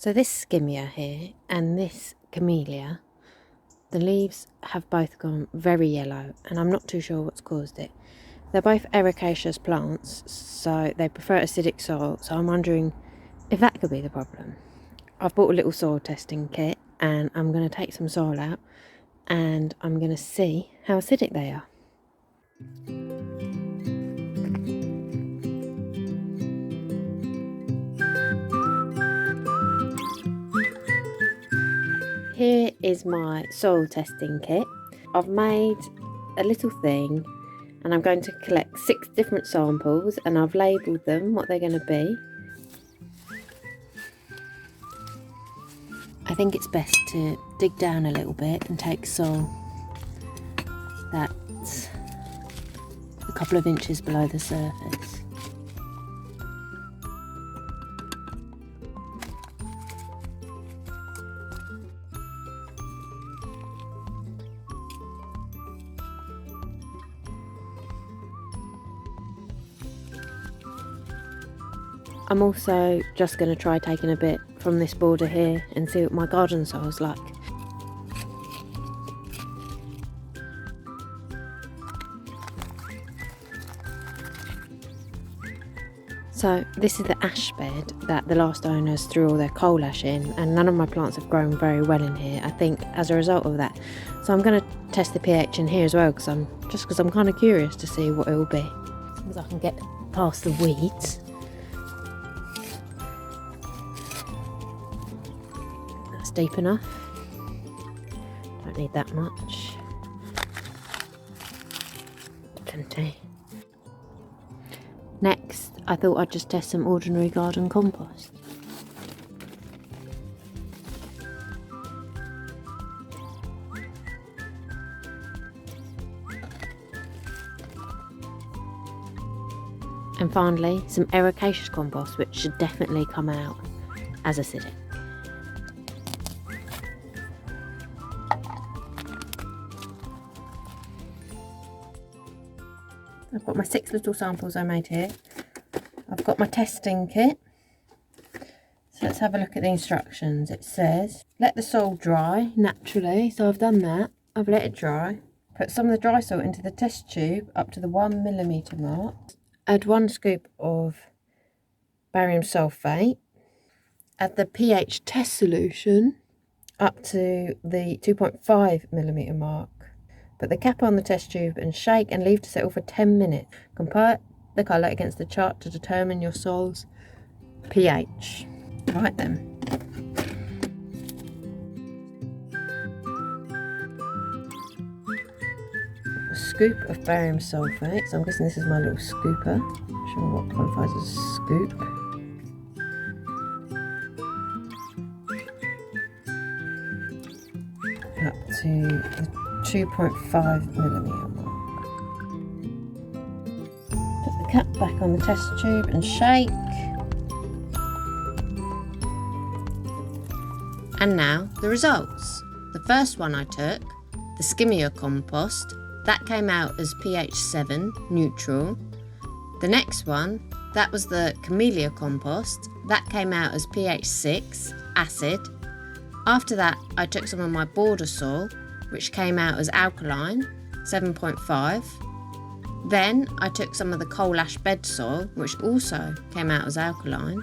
So this Skimmia here and this Camellia, the leaves have both gone very yellow and I'm not too sure what's caused it. They're both ericaceous plants, so they prefer acidic soil, so I'm wondering if that could be the problem. I've bought a little soil testing kit and I'm going to take some soil out and I'm going to see how acidic they are. Here is my soil testing kit. I've made a little thing and I'm going to collect 6 different samples and I've labelled them what they're going to be. I think it's best to dig down a little bit and take soil that's a couple of inches below the surface. I'm also just going to try taking a bit from this border here and see what my garden soil's like. So this is the ash bed that the last owners threw all their coal ash in, and none of my plants have grown very well in here, I think, as a result of that. So I'm going to test the pH in here as well, because I'm kind of curious to see what it will be. As long as I can get past the weeds. That's deep enough. Don't need that much. Plenty. Next, I thought I'd just test some ordinary garden compost. And finally, some ericaceous compost, which should definitely come out as acidic. I've got my 6 little samples I made here. I've got my testing kit. So let's have a look at the instructions. It says, let the soil dry naturally. So I've done that. I've let it dry. Put some of the dry soil into the test tube up to the 1 millimetre mark. Add 1 scoop of barium sulfate. Add the pH test solution up to the 2.5 millimetre mark. Put the cap on the test tube and shake and leave to settle for 10 minutes. Compare the colour against the chart to determine your soil's pH. Right then. A scoop of barium sulfate. So I'm guessing this is my little scooper. Not sure what qualifies as a scoop. Up to the 2.5 millimetre mark. Put the cap back on the test tube and shake. And now the results. The first one I took, the Skimmia compost, that came out as pH 7, neutral. The next one, that was the Camellia compost, that came out as pH 6, acid. After that, I took some of my border soil, which came out as alkaline, 7.5. Then I took some of the coal ash bed soil, which also came out as alkaline.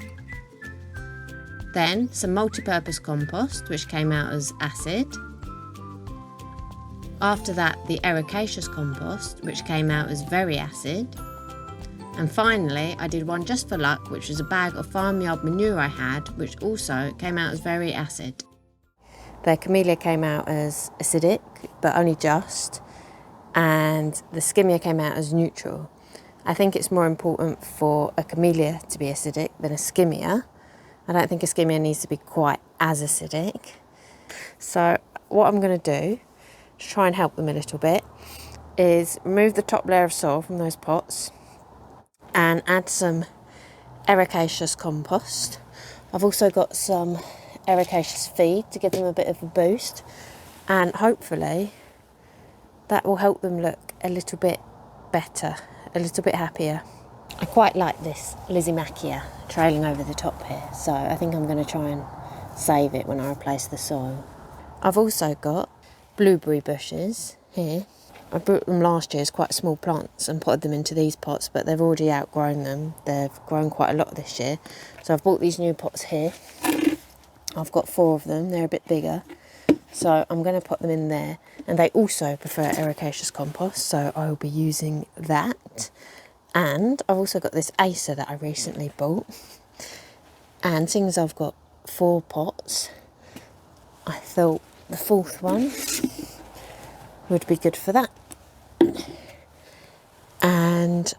Then some multi-purpose compost, which came out as acid. After that, the ericaceous compost, which came out as very acid. And finally, I did one just for luck, which was a bag of farmyard manure I had, which also came out as very acid. The Camellia came out as acidic, but only just, and the Skimmia came out as neutral. I think it's more important for a Camellia to be acidic than a Skimmia. I don't think a Skimmia needs to be quite as acidic. So what I'm going to do, to try and help them a little bit, is remove the top layer of soil from those pots and add some ericaceous compost. I've also got some ericaceous feed to give them a bit of a boost, and hopefully that will help them look a little bit better, a little bit happier. I quite like this Lysimachia trailing over the top here, so I think I'm going to try and save it when I replace the soil. I've also got blueberry bushes here. I brought them last year as quite small plants and potted them into these pots, but they've already outgrown them. They've grown quite a lot this year. So I've bought these new pots here. I've got 4 of them. They're a bit bigger. So I'm going to put them in there. And they also prefer ericaceous compost, so I will be using that. And I've also got this Acer that I recently bought. And seeing as I've got 4 pots, I thought the 4th one would be good for that. And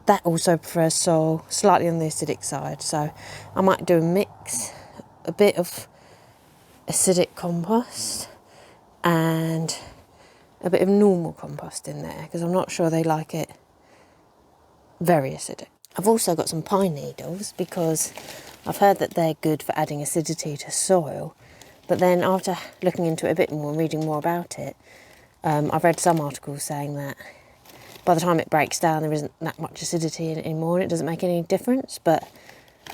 that also prefers soil slightly on the acidic side, so I might do a mix, a bit of acidic compost and a bit of normal compost in there, because I'm not sure they like it very acidic. I've also got some pine needles because I've heard that they're good for adding acidity to soil, but then after looking into it a bit more and reading more about it, I've read some articles saying that by the time it breaks down there isn't that much acidity in it anymore and it doesn't make any difference, but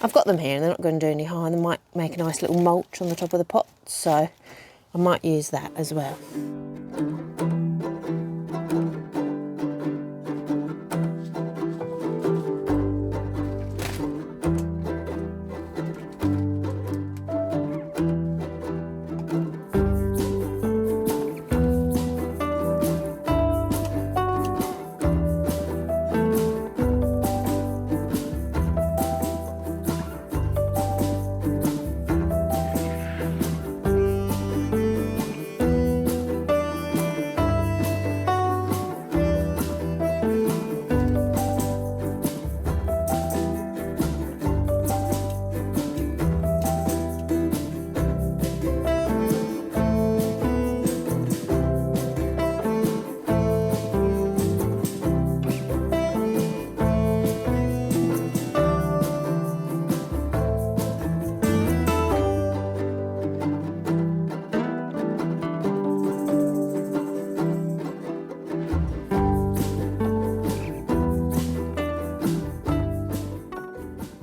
I've got them here and they're not going to do any harm. They might make a nice little mulch on the top of the pot, so I might use that as well.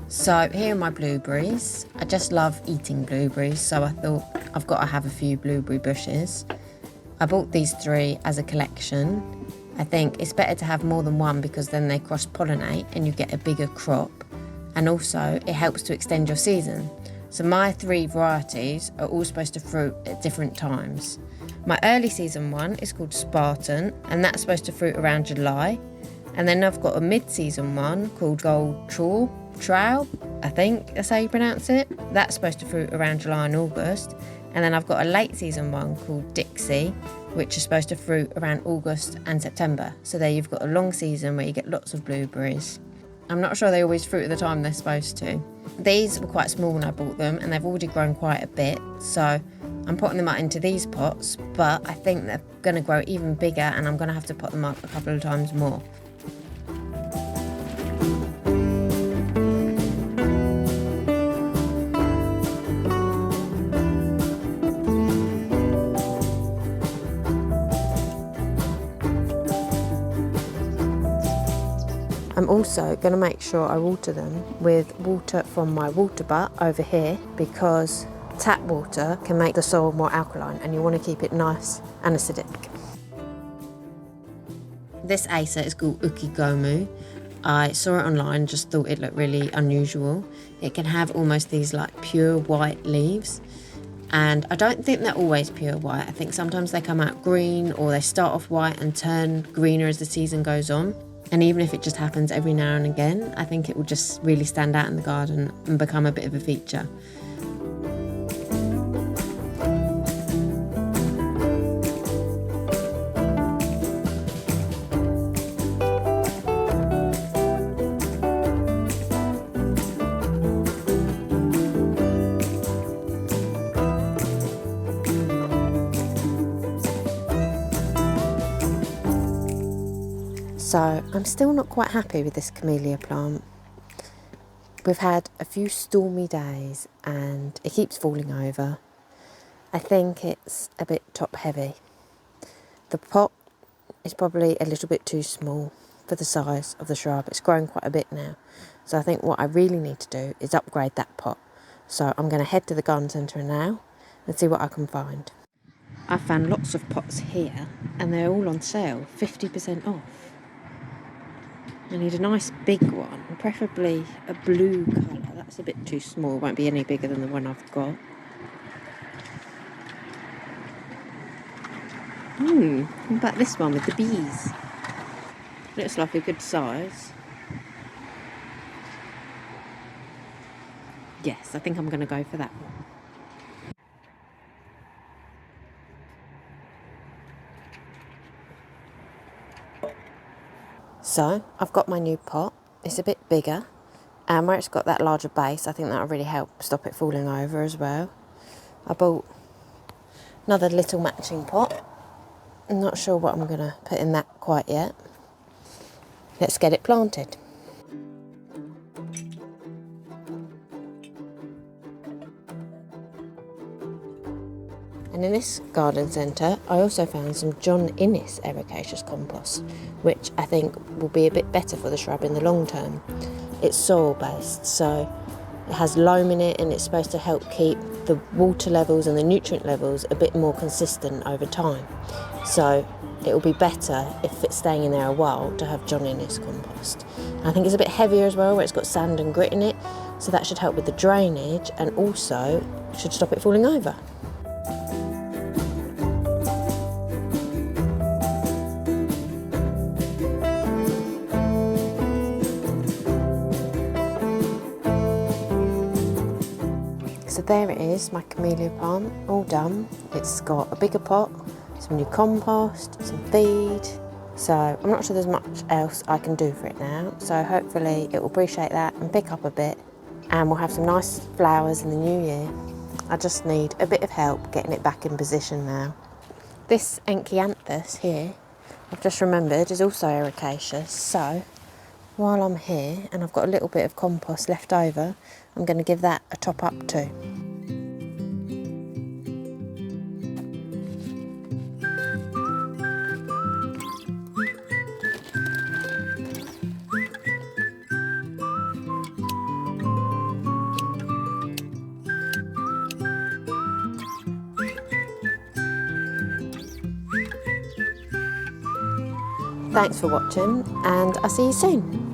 So here are my blueberries. I just love eating blueberries, so I thought I've got to have a few blueberry bushes. I bought these 3 as a collection. I think it's better to have more than one because then they cross-pollinate and you get a bigger crop. And also it helps to extend your season. So my 3 varieties are all supposed to fruit at different times. My early season one is called Spartan and that's supposed to fruit around July. And then I've got a mid-season one called Gold Traube, I think that's how you pronounce it. That's supposed to fruit around July and August. And then I've got a late season one called Dixi, which is supposed to fruit around August and September. So there you've got a long season where you get lots of blueberries. I'm not sure they always fruit at the time they're supposed to. These were quite small when I bought them and they've already grown quite a bit. So I'm putting them out into these pots, but I think they're going to grow even bigger and I'm going to have to pot them up a couple of times more. I'm also going to make sure I water them with water from my water butt over here because tap water can make the soil more alkaline and you want to keep it nice and acidic. This Acer is called Ukigomu. I saw it online and just thought it looked really unusual. It can have almost these like pure white leaves. And I don't think they're always pure white. I think sometimes they come out green or they start off white and turn greener as the season goes on. And even if it just happens every now and again, I think it will just really stand out in the garden and become a bit of a feature. So I'm still not quite happy with this camellia plant. We've had a few stormy days and it keeps falling over. I think it's a bit top heavy. The pot is probably a little bit too small for the size of the shrub. It's grown quite a bit now. So I think what I really need to do is upgrade that pot So I'm going to head to the garden centre now and see what I can find. I found lots of pots here and they're all on sale, 50% off. I need a nice big one, preferably a blue colour. That's a bit too small, won't be any bigger than the one I've got. What about this one with the bees? Looks like a good size. Yes, I think I'm going to go for that one. So, I've got my new pot. It's a bit bigger, and where it's got that larger base, I think that'll really help stop it falling over as well. I bought another little matching pot. I'm not sure what I'm going to put in that quite yet. Let's get it planted. And in this garden centre, I also found some John Innes Ericaceous compost, which I think will be a bit better for the shrub in the long term. It's soil based, so it has loam in it and it's supposed to help keep the water levels and the nutrient levels a bit more consistent over time. So it will be better if it's staying in there a while to have John Innes compost. And I think it's a bit heavier as well, where it's got sand and grit in it, so that should help with the drainage and also should stop it falling over. So there it is, my camellia plant, all done. It's got a bigger pot, some new compost, some feed. So I'm not sure there's much else I can do for it now. So hopefully it will appreciate that and pick up a bit, and we'll have some nice flowers in the new year. I just need a bit of help getting it back in position now. This Enkianthus here, I've just remembered, is also ericaceous. So while I'm here and I've got a little bit of compost left over, I'm going to give that a top up too. Thanks for watching, and I'll see you soon.